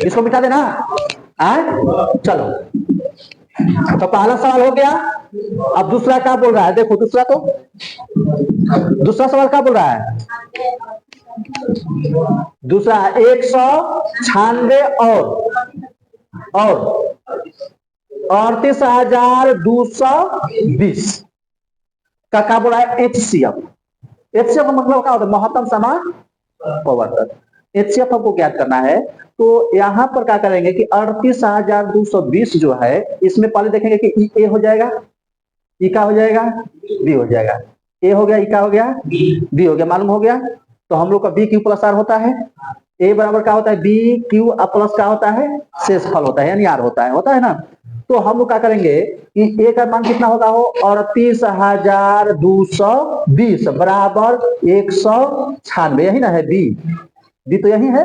इसको मिटा देना। चलो, तो पहला सवाल हो गया। अब दूसरा क्या बोल रहा है, देखो दूसरा सवाल क्या बोल रहा है। दूसरा 196 और 38,220 का क्या बोला है, HCF। HCF का मतलब क्या होता है, महत्तम समान पवर्तक। HCF हमको ज्ञात करना है। तो यहां पर क्या करेंगे कि 38,220 जो है, इसमें पहले देखेंगे कि ए हो जाएगा, ई का हो जाएगा, बी हो जाएगा। ए हो गया, ई का हो गया, बी हो गया, मालूम हो गया। तो हम लोग का बी क्यू प्लस आर होता है। ए बराबर क्या होता है, बी क्यू प्लस क्या होता है, शेषफल होता है, यानी आर होता है ना। तो हम लोग क्या करेंगे कि ए का मान कितना होगा, हो 38,220 बराबर 196, यही ना है बी तो यही है।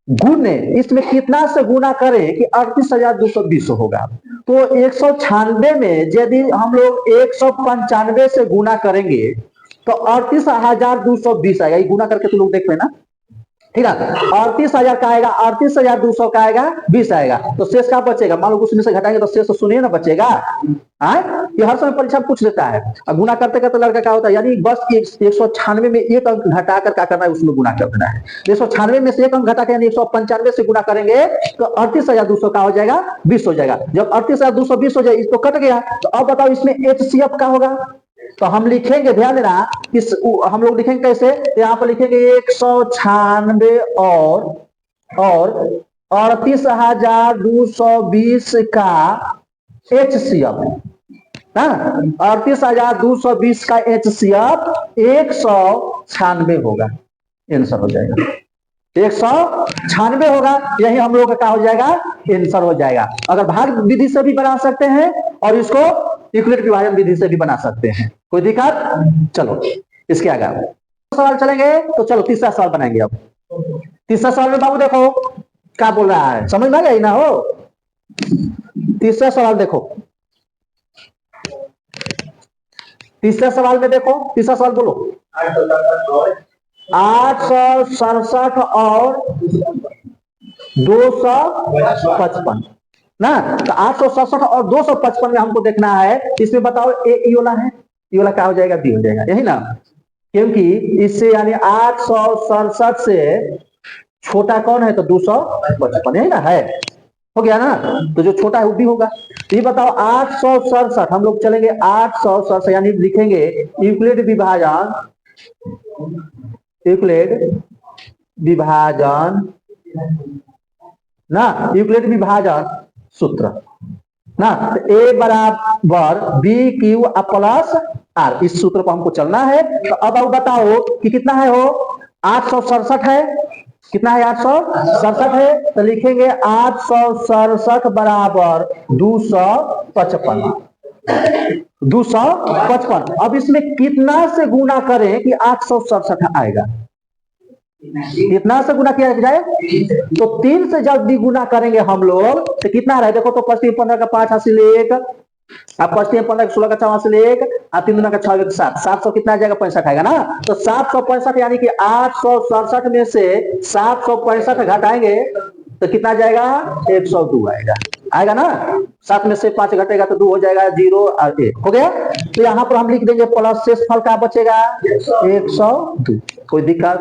गुने इसमें कितना से गुना करें कि 38,220 होगा। तो 196 में यदि हम लोग 195 से गुना करेंगे तो 38,220 आएगा। ये गुना करके तो लोग देख लेना, ठीक है। 38,000 का आएगा, 38,200 का आएगा, 20 आएगा। तो शेष का बचेगा, मान लो उसमें से घटाएंगे तो शेष तो सुनिए ना बचेगा। ये हर समय परीक्षा पूछ लेता है। अब गुना करते करते लड़का क्या होता है, यानी बस 196 में एक अंक घटाकर क्या करना है, उसमें गुना कर देना है। 196 में से एक अंक घटा के यानी 195 से गुना करेंगे तो 38,200 का हो जाएगा, 20 हो जाएगा। जब 38,220 हो जाए, इसको कट गया। तो अब बताओ इसमें HCF का होगा। तो हम लिखेंगे, ध्यान देना, इस हम लोग लिखेंगे कैसे, यहां पर लिखेंगे 196 और 38,220 का HCF। 38,220 का HCF 196 होगा, आंसर हो जाएगा 196 होगा। यही हम लोग का क्या हो जाएगा, आंसर हो जाएगा। अगर भाग विधि से भी बना सकते हैं और इसको यूक्लिड विभाजन विधि से भी बना सकते हैं, कोई दिक्कत। चलो इसके आगे सवाल चलेंगे। तो चलो तीसरा सवाल बनाएंगे। अब तीसरा सवाल में बाबू देखो क्या बोल रहा है, समझ में आ गया ना हो। तीसरा सवाल देखो, तीसरा सवाल में देखो, तीसरा सवाल बोलो। 867 और 255 ना। तो 867 और 255 में हमको देखना है। इसमें बताओ ए वाला है, ये वाला क्या हो जाएगा, बी हो जाएगा, यही ना। क्योंकि इससे यानी 867 से छोटा कौन है, तो 255, यही ना है, हो गया ना। तो जो छोटा है वो भी होगा। ये बताओ 867, हम लोग चलेंगे 867 यानी लिखेंगे यूक्लिड विभाजन, यूक्लिड विभाजन ना, यूक्लिड विभाजन सूत्र ना। तो ए बराबर बी क्यू प्लस आर, इस सूत्र पर हमको चलना है। तो अब बताओ कि कितना है, हो 867 है, कितना है 867 है। तो लिखेंगे 867 बराबर 255, 255। अब इसमें कितना से गुना करें कि 867 आएगा, कितना से गुना किया जाए, तो 3 से जब भी गुना करेंगे हम लोग तो कितना रहे, देखो तो 5 15 का 5 हासिल 1, अब 5 15 का 16 का 4 हासिल 1, 3 2 का 6 7, 700 कितना आ जाएगा, 65 आएगा ना। तो 765 यानी कि 867 में से 765 घटाएंगे तो कितना जाएगा, 102 आएगा ना। 7 में से 5 घटेगा तो 2 हो जाएगा, 0 और 1 हो गया। तो यहाँ पर हम लिख देंगे प्लस शेष फल का बचेगा 102, कोई दिक्कत।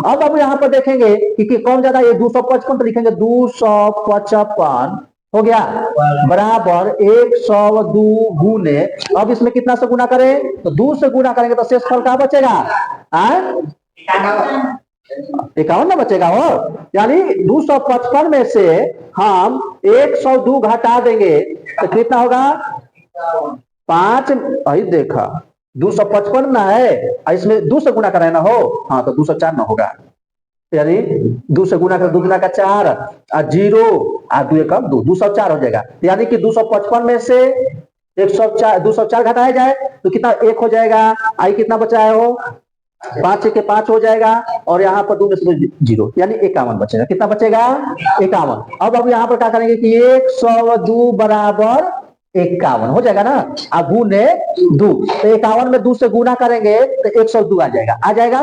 अब यहाँ पर देखेंगे कि कौन ज्यादा, ये 255 तो लिखेंगे 255 हो गया बराबर 102 गुने। अब इसमें कितना से गुना करें, तो 2 से गुना करेंगे तो शेष फल क्या बचेगा, 51 ना बचेगा हो। यानी 255 में से हम 102 घटा देंगे तो कितना होगा, 5। देखा 255 ना है, इसमें 2 से गुना कराना हो, हाँ तो 204 ना होगा। यानी 2 से गुना कर 2 गुना का 4 और 0 और 2 1 2, 204 हो जाएगा। यानी कि 255 में से 104 204 घटाया जाए तो कितना, 1 हो जाएगा। आई कितना बचा है, हो 5 के 5 हो जाएगा और यहाँ पर 2 में से 0, यानी 51 बचेगा। कितना बचेगा, 51। अब यहाँ पर क्या करेंगे कि 102 बराबर 51 हो जाएगा ना, अब गुने 2, तो 51 में 2 से गुना करेंगे तो 102 आ जाएगा,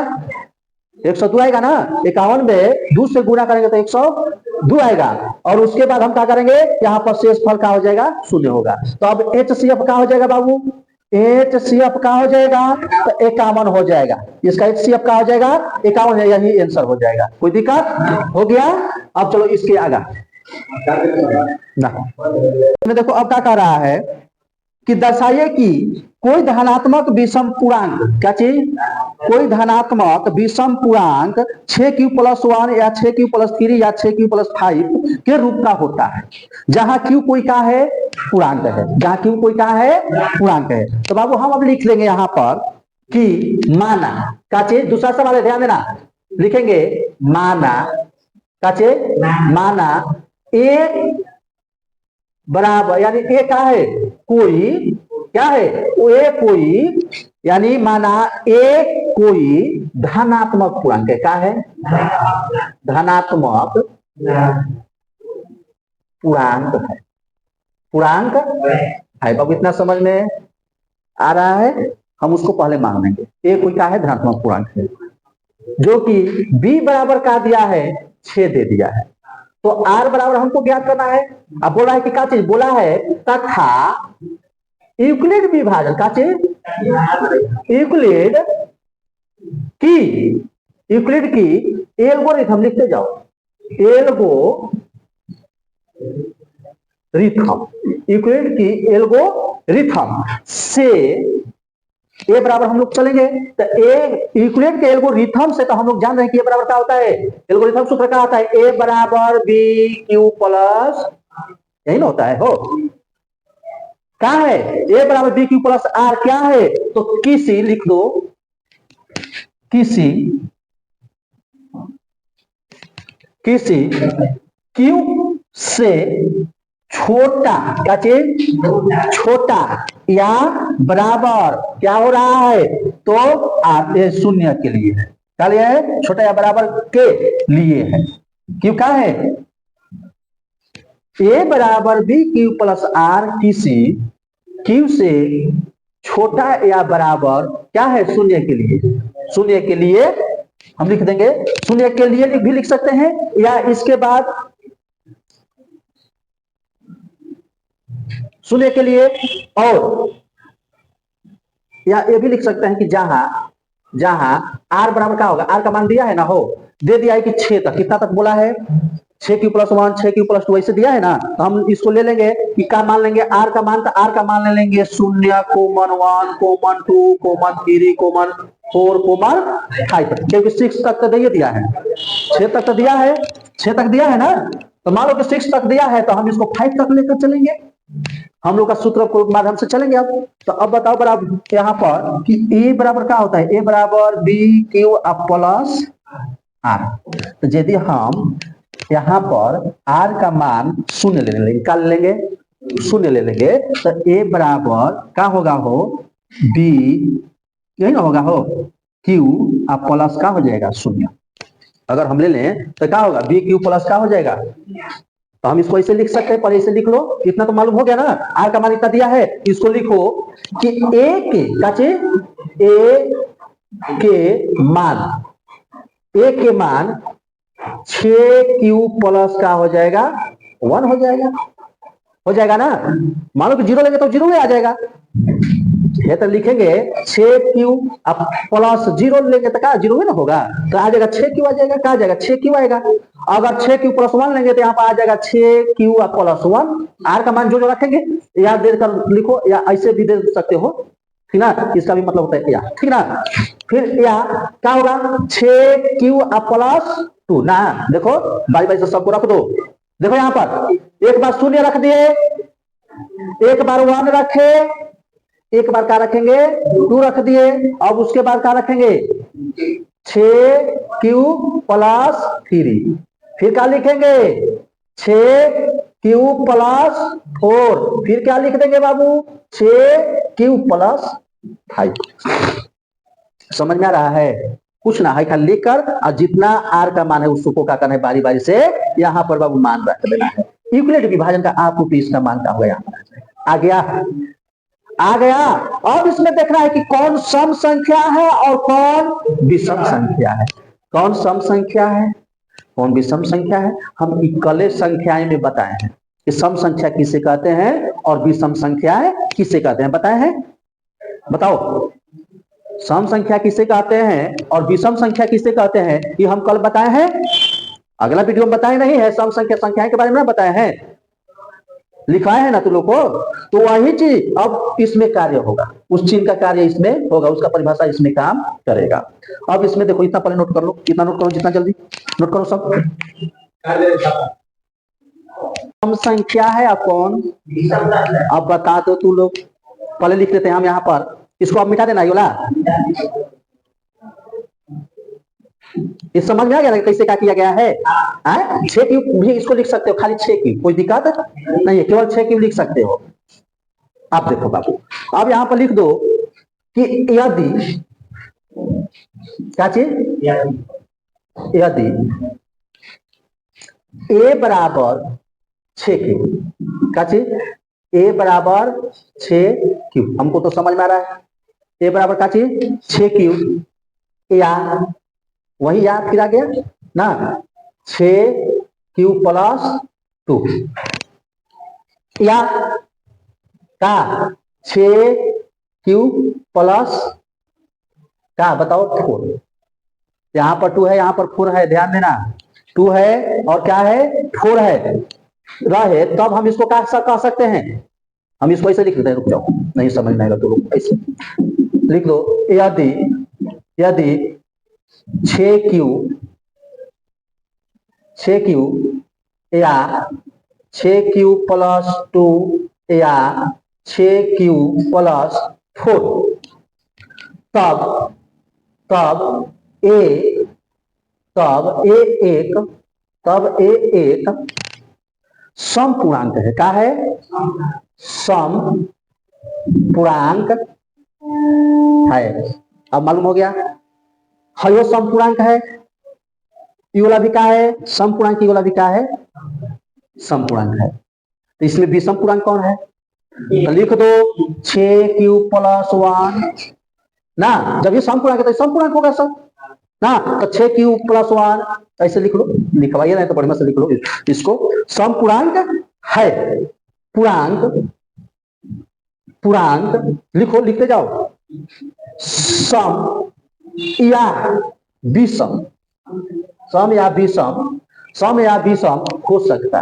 102 आएगा ना। 51 में 2 से गुणा करेंगे तो 102 आएगा। और उसके बाद हम क्या करेंगे, यहाँ पर शेष फल क्या हो जाएगा, 0 होगा। तो अब HCF क्या हो जाएगा बाबू, HCF क्या हो जाएगा, तो 51 हो जाएगा। इसका HCF क्या हो जाएगा, 51 है, यही आंसर हो जाएगा। कोई दिक्कत हो गया। अब चलो इसके आगे ना, देखो अब क्या कह रहा है कि दर्शाइए कि कोई धनात्मक विषम पूर्णांक, क्या चीज, कोई धनात्मक विषम पूर्णांक 6q+1 या 6q+3 या 6q+5 के रूप का होता है, जहां q कोई का है, पूर्णांक है, जहां q कोई का है, पूर्णांक है। तो बाबू हम अब लिख लेंगे यहां पर कि माना, क्या चीज, दूसरा सवाल है, ध्यान देना, लिखेंगे माना, क्या चीज, माना एक बराबर, यानी ए क्या है, कोई, क्या है, ए कोई, यानी माना ए कोई धनात्मक पूर्णांक है, क्या है, धनात्मक पूर्णांक है, पूर्णांक है। बाबू इतना समझ में आ रहा है, हम उसको पहले मान लेंगे। ए कोई क्या है, धनात्मक पूर्णांक है, जो कि बी बराबर का दिया है 6 दे दिया है। तो आर बराबर हमको ज्ञात करना है। अब बोला है कि क्या चीज, बोला है तथा यूक्लिड विभाजन, क्या चीज, यूक्लिड की, यूक्लिड की एल्गोरिथम लिखते जाओ, एल्गोरिथम, यूक्लिड की एल्गोरिथम से ए बराबर हम लोग चलेंगे। तो ए यूक्लिड के एल्गोरिथम से तो हम लोग जान रहे हैं कि ए बराबर क्या होता है, एल्गोरिथम सूत्र क्या होता है, ए बराबर बी क्यू प्लस, यही ना होता है, हो क्या है, ए बराबर बी क्यू प्लस आर, क्या है, तो किसी लिख दो, किसी क्यू से छोटा, क्या चीज, छोटा या बराबर क्या हो रहा है, तो आते 0 के लिए है, क्या लिए है, छोटा या बराबर के लिए है। क्यों क्या है, ए बराबर बी क्यू प्लस आर किसी क्यू से छोटा या बराबर क्या है, 0 के लिए, 0 के लिए हम लिख देंगे, 0 के लिए भी लिख सकते हैं, या इसके बाद 0 के लिए, और या ये भी लिख सकते हैं कि जहां आर बराबर क्या होगा, आर का मान दिया है ना, हो दे दिया है कि 6 तक, कितना तक बोला है, 6q+1 6q+2 ऐसे दिया है ना। तो हम इसको ले लेंगे कि क्या मान लेंगे, आर का मान, तो आर का मान ले लेंगे 0 comma 1 comma 2 comma 3 comma 4 comma 5, क्योंकि 6 तक तो दे दिया है, 6 तक तो दिया है, 6 तक दिया है ना। तो मान लो कि 6 तक दिया है, तो हम इसको 5 तक लेकर चलेंगे, हम लोग का सूत्र को माध्यम से चलेंगे। अब तो अब बताओ बराबर यहाँ पर कि ए बराबर क्या होता है, ए बराबर बी क्यू प्लस आर। तो यदि हम यहाँ पर आर का मान 0 ले लेंगे, निकाल लेंगे, 0 ले लेंगे, तो ए बराबर क्या होगा, हो बी, यही ना होगा, हो क्यू प्लस क्या हो जाएगा 0। अगर हम ले लें तो क्या होगा, बी क्यू प्लस क्या हो जाएगा, तो हम इसको ऐसे लिख सकते हैं, पर ऐसे लिख लो, इतना तो मालूम हो गया ना, आर का मान इतना दिया है, इसको लिखो कि ए के, क्या चीज, ए के मान 6q प्लस का हो जाएगा 1 हो जाएगा ना। मान लो कि 0 लेंगे तो 0 में आ जाएगा, ये तो लिखेंगे 6q प्लस 0 लेंगे तो क्या 0 में ना होगा, तो आ जाएगा 6q, आ जाएगा, क्या आ जाएगा 6q आएगा। अगर 6q+1 लेंगे तो यहाँ पर आ जाएगा 6q+1, आर का मान जो रखेंगे या देकर लिखो, या ऐसे भी दे सकते हो, ठीक ना, इसका भी मतलब होता है या, ठीक ना। फिर या क्या होगा, 6q+2 ना, देखो बाई बाई से सबको रख दो, देखो यहाँ पर एक बार 0 रख दिए, एक बार 1 रखे, एक बार क्या रखेंगे 2 रख दिए, अब उसके बाद क्या रखेंगे 6q+3, फिर क्या लिखेंगे 6q+4, फिर क्या लिख देंगे बाबू 6q+5। समझ में आ रहा है, कुछ ना है, खाली लिखकर और जितना आर का मान है उसको क्या करना है, बारी बारी से यहाँ पर बाबू मान रख देना है। यूक्लिड विभाजन का आपको इसका मान क्या होगा, यहाँ आ गया। अब इसमें देखना है कि कौन सम संख्या है और कौन विषम संख्या है। कौन सम संख्या है, कौन विषम संख्या है, हम इक्कले संख्याएं में बताए हैं कि सम संख्या किसे कहते हैं और विषम संख्याएं किसे कहते हैं, बताए हैं। बताओ, सम संख्या किसे कहते हैं और विषम संख्या किसे कहते हैं, ये हम कल बताए हैं। अगला वीडियो में बताए नहीं है, सम संख्या संख्याएं के बारे में बताए हैं, लिखवाए हैं ना तुम लोग को। तो वही चीज अब इसमें कार्य होगा, उस चिन्ह का कार्य इसमें होगा, उसका परिभाषा इसमें काम करेगा। अब इसमें देखो, इतना पहले नोट कर लो, कितना नोट करो, जितना जल्दी नोट करो सब। सम संख्या है अब कौन, अब बता दो तू लोग, पहले लिख लेते हैं हम यहाँ पर, इसको अब मिटा देना ये वाला। इस समझ में आ गया ना कैसे क्या किया गया है। 6 क्यूब भी इसको लिख सकते हो, खाली 6 क्यूब, कोई दिक्कत नहीं है, केवल 6 क्यूब लिख सकते हो। आप देखो बाबू, अब यहां पर लिख दो कि यदि, क्या चीज, यदि a बराबर 6 क्यूब, क्या चीज, a बराबर 6 क्यूब, हमको तो समझ में आ रहा है, a बराबर क्या चीज 6 क्यूब, या वही याद फिर आ गया ना, 6 क्यूब प्लस 2, या का 6 क्यूब प्लस का, बताओ 4, यहाँ पर 2 है, यहाँ पर 4 है, ध्यान देना, 2 है और क्या है 4 है, रहे तब हम इसको क्या कह सकते हैं, हम इसको ऐसे लिख लेते हैं, रुक जाओ नहीं समझ में आएगा तो लोग ऐसे लिख दो, यदि 6 क्यूब या 6 क्यूब प्लस 2 या 6 क्यूब प्लस 4, तब ए एक सम पूर्णांक है, क्या है, सम पूर्णांक है। अब मालूम हो गया, हयो सम पूर्णांक है, ये वाला भी क्या है सम पूर्णांक, ये वाला भी क्या है सम पूर्णांक है। तो इसमें विषम पूर्णांक कौन है, तो लिख दो 6 क्यूब प्लस 1 ना, जब ये सम पूर्णांक है तो सम पूर्णांक होगा सब ना, तो 6 क्यूब प्लस 1 ऐसे लिख लो, लिखवाइए नहीं तो बढ़िया से लिख लो इसको, सम पूर्णांक है, पूर्णांक लिखो, लिखते जाओ, सम या विषम, सम या विषम, सम या विषम हो सकता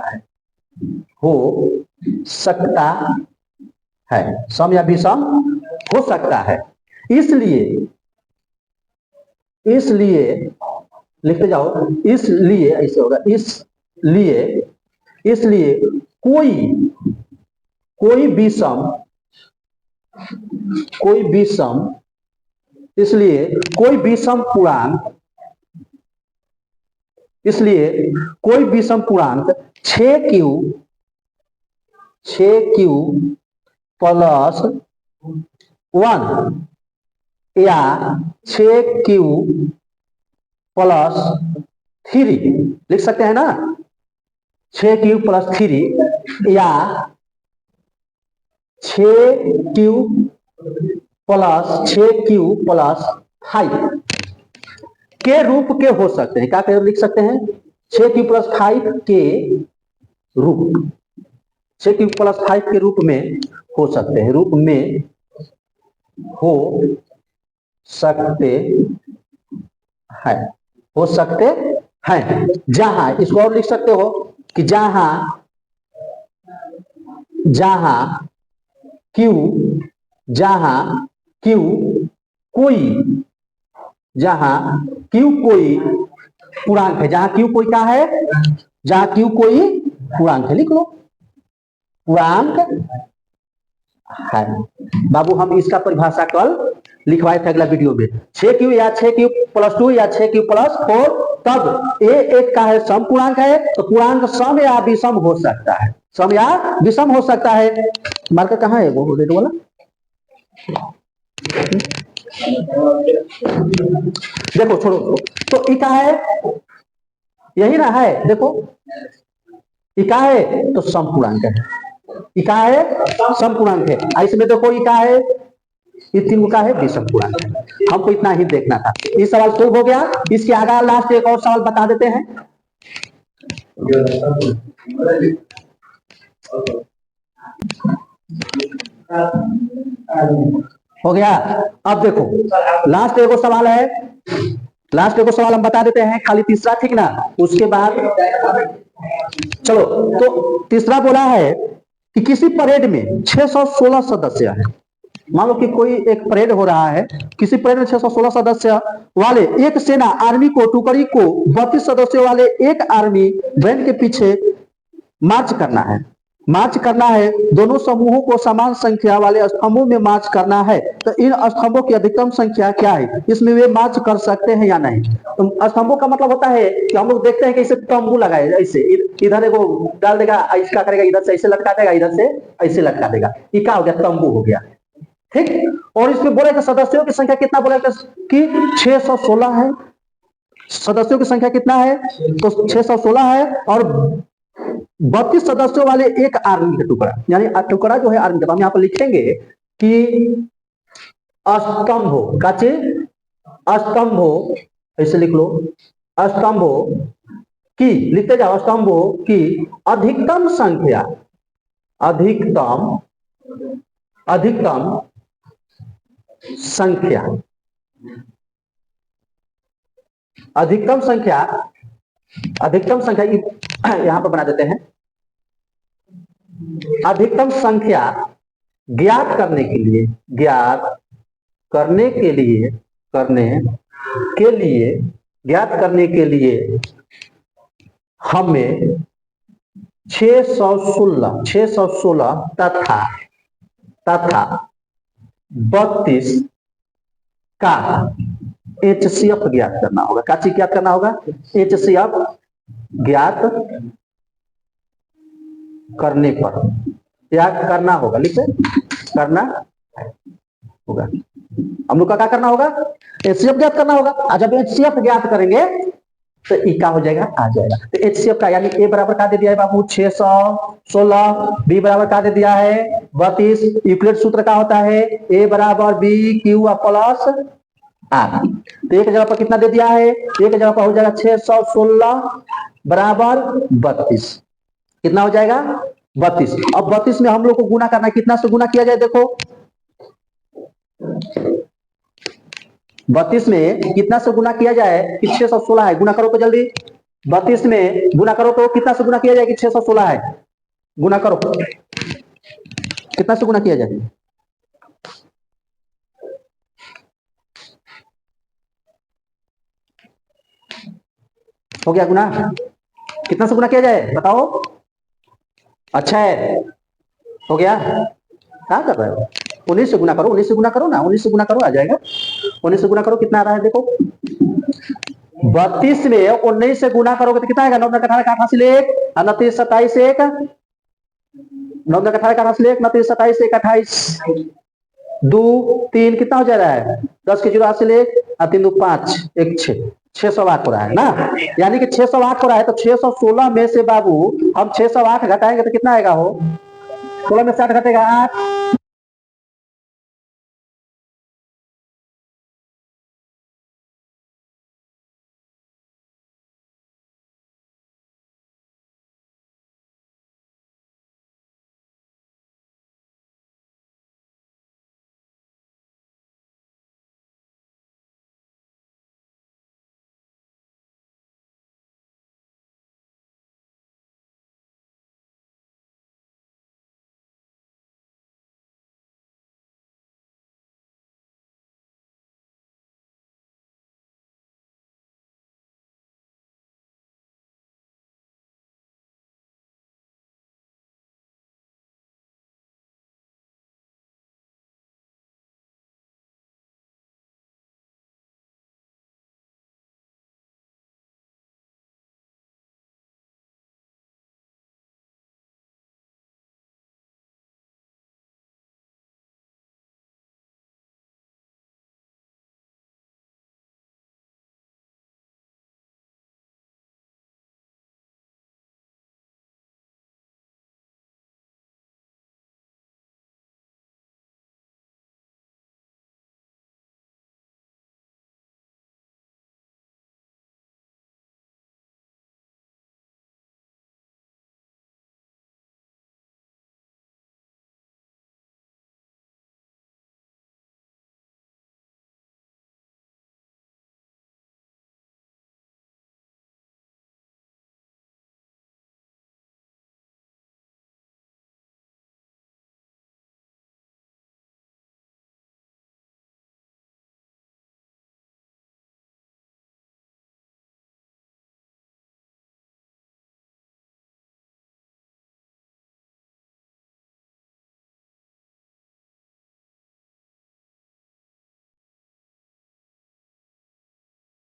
है, सम या विषम हो सकता है। इसलिए लिखते जाओ, इसलिए ऐसे होगा, इसलिए कोई विषम, इसलिए कोई विषम पूर्णांक 6 क्यूब प्लस 1 या 6 क्यूब प्लस 3 लिख सकते हैं ना, 6 क्यूब प्लस 3 या 6 क्यूब प्लस 5 के रूप के हो सकते हैं, क्या लिख सकते हैं, 6 क्यूब प्लस 5 के रूप, 6 क्यूब प्लस 5 के रूप में हो सकते हैं, हो सकते हैं, जहां, इसको और लिख सकते हो कि जहां क्यू कोई पूर्णांक है, जहां क्यू कोई क्या है, जहां क्यू कोई पूर्णांक है, लिख लो पूर्णांक है। बाबू हम इसका परिभाषा कल लिखवाए थे अगला वीडियो में, 6 क्यू या 6 क्यू प्लस 2 या 6 क्यू प्लस 4, तब ए एक का है सम पूर्णांक है, तो पूर्णांक सम या विषम हो सकता है, सम या विषम हो सकता है। मार्कर कहाँ है वो रेड वाला, देखो छोड़ो, तो इका है यही ना है, देखो इका है तो सम पूर्णांक है, इका है सम पूर्णांक है, इसमें देखो इका है ये 3 को क्या है, 20 पूर्णांक है। हमको इतना ही देखना था। ये सवाल सोल्व हो गया। इसके आगे लास्ट एक और सवाल बता देते हैं। हो गया। अब देखो लास्ट एगो सवाल है, लास्ट एगो सवाल हम बता देते हैं, खाली तीसरा, ठीक ना। उसके बाद चलो, तो तीसरा बोला है कि किसी परेड में 616 सदस्य हैं। मान लो कि कोई एक परेड हो रहा है, किसी परेड में 616 सदस्य वाले एक सेना आर्मी को टुकड़ी को 32 सदस्यों वाले एक आर्मी बैंड के पीछे मार्च करना है। मार्च करना है, दोनों समूहों को समान संख्या वाले स्तंभों में मार्च करना है। तो इन स्तंभों की अधिकतम संख्या क्या है, इसमें वे मार्च कर सकते हैं या नहीं। तो स्तंभों का मतलब होता है कि हम लोग देखते हैं कि इसे तंबू लगाए, ऐसे इधर एगो डाल देगा, इसका करेगा, इधर से ऐसे लटका देगा, इधर से ऐसे लटका देगा, ये क्या हो गया, तंबू हो गया, ठीक। और इसमें बोले सदस्यों की संख्या कितना बोले कि 616 है। सदस्यों की संख्या कितना है, तो 616 है। और 32 सदस्यों वाले एक आर्मी का टुकड़ा, यानी टुकड़ा जो है आर्मी का, हम यहाँ पर लिखेंगे कि स्तंभो, काचे स्तंभो, ऐसे लिख लो, स्तंभो की, लिखते जाओ, स्तंभो की अधिकतम संख्या, अधिकतम संख्या, अधिकतम संख्या, अधिकतम संख्या यहां पर बना देते हैं। अधिकतम संख्या ज्ञात करने के लिए, ज्ञात करने के लिए, ज्ञात करने के लिए हमें 616 तथा 32 का HCF ज्ञात करना होगा। क्या चीज ज्ञात करना होगा, HCF ज्ञात करने पर, क्या करना होगा, लिखे, करना होगा। हम लोग का क्या करना होगा, HCF ज्ञात करना होगा। जब HCF ज्ञात करेंगे तो ई क्या हो जाएगा, आ जाएगा। तो HCF का यानी ए बराबर क्या दे दिया है बाबू, 616, बी बराबर क्या दे दिया है, 32। यूक्लिड सूत्र का होता है ए बराबर बी क्यू प्लस आर। तो एक जगह पर कितना दे दिया है, एक जगह पर हो जाएगा 616 बराबर 32। कितना हो जाएगा, 32। अब 32 में हम लोग को गुना करना है, कितना से गुना किया जाए, देखो 32 में कितना से गुना किया जाए कि 616 है, गुना करो तो जल्दी। 32 में गुना करो तो कितना से गुना किया जाए कि 616 है, गुना करो, कितना से गुना किया जाए, हो गया गुना, कितना से गुना किया जाए बताओ, अच्छा है, हो गया। क्या कर रहे हो, 19 से गुना करो, 19 से गुना करो ना, 19 से गुना करो, आ जाएगा। 19 से गुना करो, कितना आ रहा है देखो, 32 में 19 से गुना करोगे तो कितना आएगा, 9 18 का 88 1, 29 27 1, 9 18 का 88 1, 29 27 1 28, 2 3 कितना हो जा रहा है, 10 के 0 हासिल 1, 3 2 5 1 6, 608 हो रहा है ना। यानी कि 608 हो रहा है। तो 616 में से बाबू हम 608 घटाएंगे तो कितना आएगा, हो 16 में से 8 घटेगा 8,